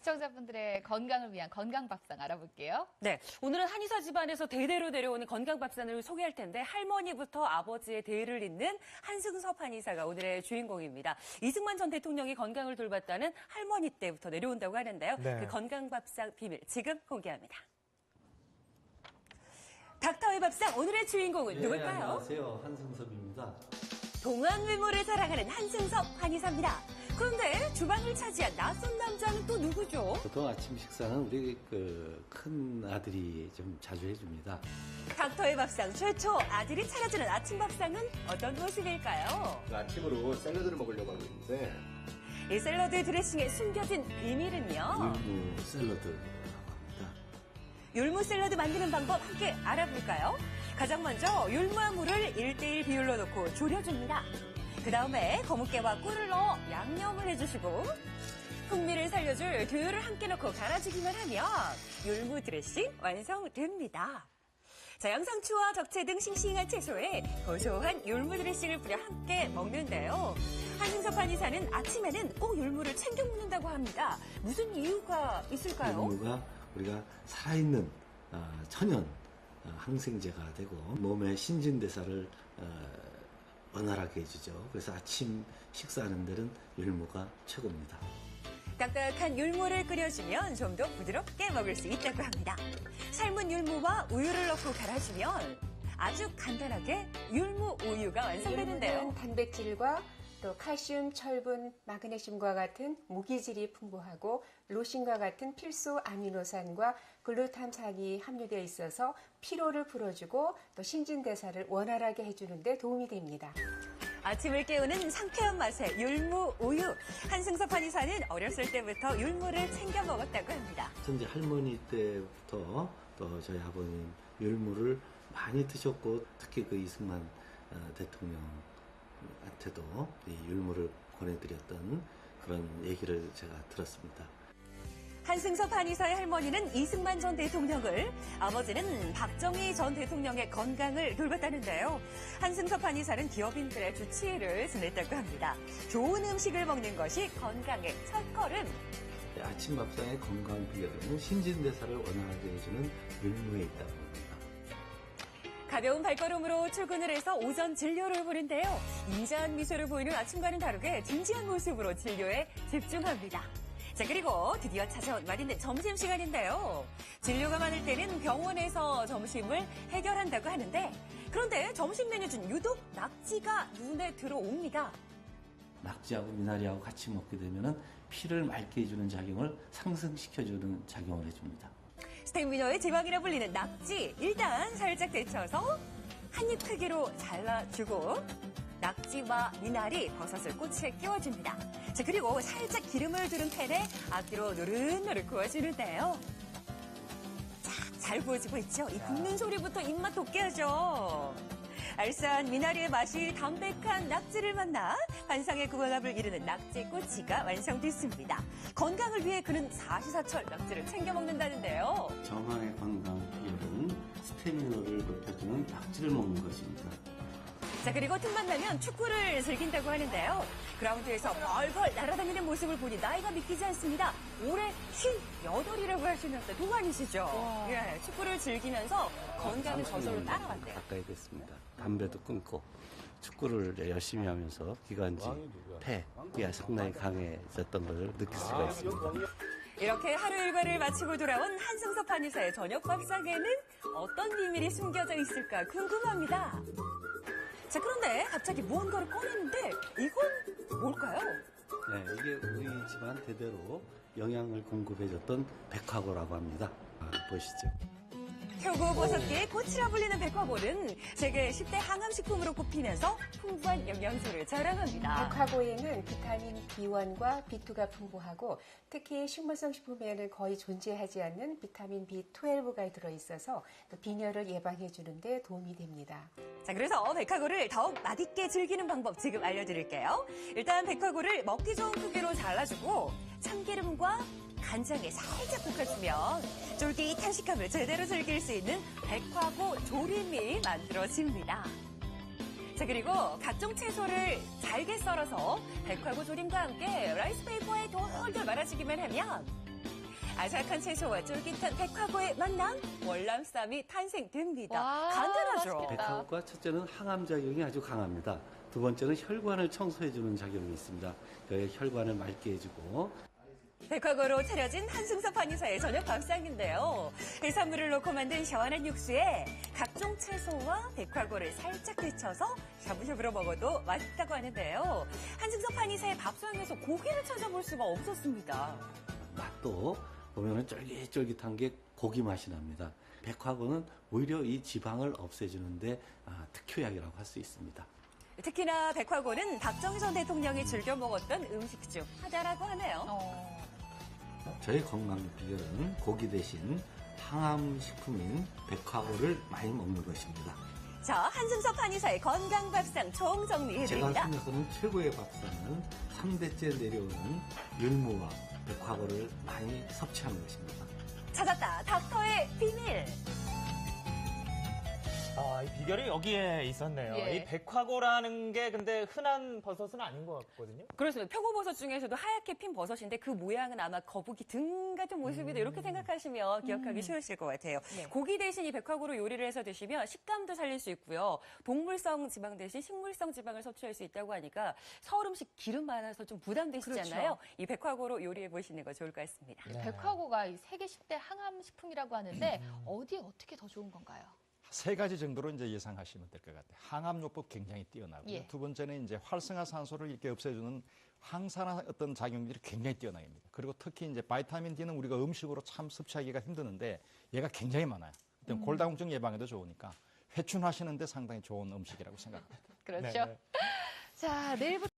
시청자분들의 건강을 위한 건강밥상 알아볼게요. 네, 오늘은 한의사 집안에서 대대로 내려오는 건강밥상을 소개할 텐데 할머니부터 아버지의 대를 잇는 한승섭 한의사가 오늘의 주인공입니다. 이승만 전 대통령이 건강을 돌봤다는 할머니 때부터 내려온다고 하는데요. 네. 그 건강밥상 비밀 지금 공개합니다. 닥터의 밥상 오늘의 주인공은 누굴까요? 안녕하세요. 한승섭입니다. 동안 외모를 자랑하는 한승섭 한의사입니다. 그런데 주방을 차지한 낯선 남자는 또 누구죠? 보통 아침 식사는 우리 큰 아들이 좀 자주 해줍니다. 닥터의 밥상 최초 아들이 차려주는 아침 밥상은 어떤 모습일까요? 아침으로 샐러드를 먹으려고 하고 있는데 이 샐러드 드레싱에 숨겨진 비밀은요? 율무 샐러드라고 합니다. 율무 샐러드 만드는 방법 함께 알아볼까요? 가장 먼저 율무와 물을 1:1 비율로 넣고 졸여줍니다. 그 다음에 거뭇깨와 꿀을 넣어 양념을 해주시고 풍미를 살려줄 두유를 함께 넣고 갈아주기만 하면 율무 드레싱 완성됩니다. 자, 양상추와 적채 등 싱싱한 채소에 고소한 율무 드레싱을 뿌려 함께 먹는데요. 한승섭 한의사는 아침에는 꼭 율무를 챙겨 먹는다고 합니다. 무슨 이유가 있을까요? 율무가 우리가 살아있는 천연 항생제가 되고 몸의 신진대사를 원활하게 해주죠. 그래서 아침 식사하는 데는 율무가 최고입니다. 딱딱한 율무를 끓여주면 좀 더 부드럽게 먹을 수 있다고 합니다. 삶은 율무와 우유를 넣고 갈아주면 아주 간단하게 율무 우유가 완성되는데요. 율무는 단백질과 또 칼슘, 철분, 마그네슘과 같은 무기질이 풍부하고 로신과 같은 필수 아미노산과 글루탐산이 함유되어 있어서 피로를 풀어주고 또 신진대사를 원활하게 해주는 데 도움이 됩니다. 아침을 깨우는 상쾌한 맛의 율무 우유. 한승섭 한의사는 어렸을 때부터 율무를 챙겨 먹었다고 합니다. 전제 할머니 때부터 또 저희 아버님 율무를 많이 드셨고 특히 그 이승만 대통령한테도 이 율무를 권해드렸던 그런 얘기를 제가 들었습니다. 한승섭 한의사의 할머니는 이승만 전 대통령을, 아버지는 박정희 전 대통령의 건강을 돌봤다는데요. 한승섭 한의사는 기업인들의 주치의를 지냈다고 합니다. 좋은 음식을 먹는 것이 건강의 첫걸음. 아침 밥상의 건강 비결은 신진대사를 원활하게 해주는 율무에 있다고 합니다. 가벼운 발걸음으로 출근을 해서 오전 진료를 보는데요. 인자한 미소를 보이는 아침과는 다르게 진지한 모습으로 진료에 집중합니다. 자, 그리고 드디어 찾아온 말인데 점심시간인데요. 진료가 많을 때는 병원에서 점심을 해결한다고 하는데 그런데 점심 메뉴 중 유독 낙지가 눈에 들어옵니다. 낙지하고 미나리하고 같이 먹게 되면 피를 맑게 해주는 작용을 상승시켜주는 작용을 해줍니다. 스테미너의 제왕이라 불리는 낙지. 일단 살짝 데쳐서 한 입 크기로 잘라주고 낙지와 미나리, 버섯을 꼬치에 끼워줍니다. 자, 그리고 살짝 기름을 두른 팬에 앞뒤로 노릇노릇 구워주는데요. 자, 잘 구워지고 있죠? 이 굽는 소리부터 입맛 돋게 하죠. 알싸한 미나리의 맛이 담백한 낙지를 만나 환상의 구원합을 이루는 낙지 꼬치가 완성됐습니다. 건강을 위해 그는 사시사철 낙지를 챙겨 먹는다는데요. 정화의 건강 비결은 스태미너를 높여주는 낙지를 먹는 것입니다. 자, 그리고 틈만 나면 축구를 즐긴다고 하는데요. 그라운드에서 벌벌 날아다니는 모습을 보니 나이가 믿기지 않습니다. 올해 58이라고 하시는데 동안이시죠? 예, 축구를 즐기면서 건강을 저절로 따라왔대요. 가까이 됐습니다. 담배도 끊고 축구를 열심히 하면서 기관지, 폐가 상당히 강해졌던 것을 느낄 수가 있습니다. 이렇게 하루 일과를 마치고 돌아온 한승섭 한의사의 저녁 밥상에는 어떤 비밀이 숨겨져 있을까 궁금합니다. 자, 그런데 갑자기 무언가를 꺼내는데 이건 뭘까요? 네, 이게 우리 집안 대대로 영양을 공급해줬던 백화고라고 합니다. 보시죠. 표고버섯계의 꽃이라 불리는 백화고는 세계 10대 항암식품으로 꼽히면서 풍부한 영양소를 자랑합니다. 백화고에는 비타민 B1과 B2가 풍부하고 특히 식물성 식품에는 거의 존재하지 않는 비타민 B12가 들어있어서 또 빈혈을 예방해 주는데 도움이 됩니다. 자, 그래서 백화고를 더욱 맛있게 즐기는 방법 지금 알려드릴게요. 일단 백화고를 먹기 좋은 크기로 잘라주고 참기름과 간장에 살짝 볶아주면 쫄깃한 식감을 제대로 즐길 수 있는 백화고 조림이 만들어집니다. 자, 그리고 각종 채소를 잘게 썰어서 백화고 조림과 함께 라이스페이퍼에 돌돌 말아주기만 하면 아삭한 채소와 쫄깃한 백화고의 만남, 월남쌈이 탄생됩니다. 와, 간단하죠? 맛있겠다. 백화고가 첫째는 항암 작용이 아주 강합니다. 두 번째는 혈관을 청소해주는 작용이 있습니다. 혈관을 맑게 해주고 백화고로 차려진 한승섭 한의사의 저녁 밥상인데요. 해산물을 넣고 만든 시원한 육수에 각종 채소와 백화고를 살짝 데쳐서 샤브샤브로 먹어도 맛있다고 하는데요. 한승섭 한의사의 밥상에서 고기를 찾아볼 수가 없었습니다. 맛도 보면은 쫄깃쫄깃한 게 고기 맛이 납니다. 백화고는 오히려 이 지방을 없애주는데 특효약이라고 할 수 있습니다. 특히나 백화고는 박정희 전 대통령이 즐겨 먹었던 음식 중 하나라고 하네요. 저의 건강 비결은 고기 대신 항암 식품인 백화고를 많이 먹는 것입니다. 자, 한승섭 한의사의 건강 밥상 총 제가 정리해드립니다. 생각하는 최고의 밥상은 3대째 내려오는 율무와 백화고를 많이 섭취하는 것입니다. 찾았다, 닥터의 비밀. 이 비결이 여기에 있었네요. 예. 이 백화고라는 게 근데 흔한 버섯은 아닌 것 같거든요. 그렇습니다. 표고버섯 중에서도 하얗게 핀 버섯인데 그 모양은 아마 거북이 등 같은 모습이다. 이렇게 생각하시면 기억하기 쉬우실 것 같아요. 네. 고기 대신 이 백화고로 요리를 해서 드시면 식감도 살릴 수 있고요. 동물성 지방 대신 식물성 지방을 섭취할 수 있다고 하니까 서울 음식 기름 많아서 좀 부담되시잖아요. 그렇죠. 이 백화고로 요리해 보시는 거 좋을 것 같습니다. 백화고가 이 세계 10대 항암 식품이라고 하는데 어디 어떻게 더 좋은 건가요? 세 가지 정도로 이제 예상하시면 될 것 같아요. 항암요법 굉장히 뛰어나고요. 예. 두 번째는 이제 활성화산소를 이렇게 없애주는 항산화 어떤 작용들이 굉장히 뛰어나입니다. 그리고 특히 이제 바이타민 D는 우리가 음식으로 참 섭취하기가 힘드는데 얘가 굉장히 많아요. 골다공증 예방에도 좋으니까 회춘하시는데 상당히 좋은 음식이라고 생각합니다. 그렇죠. 네, 네. 자, 내일부터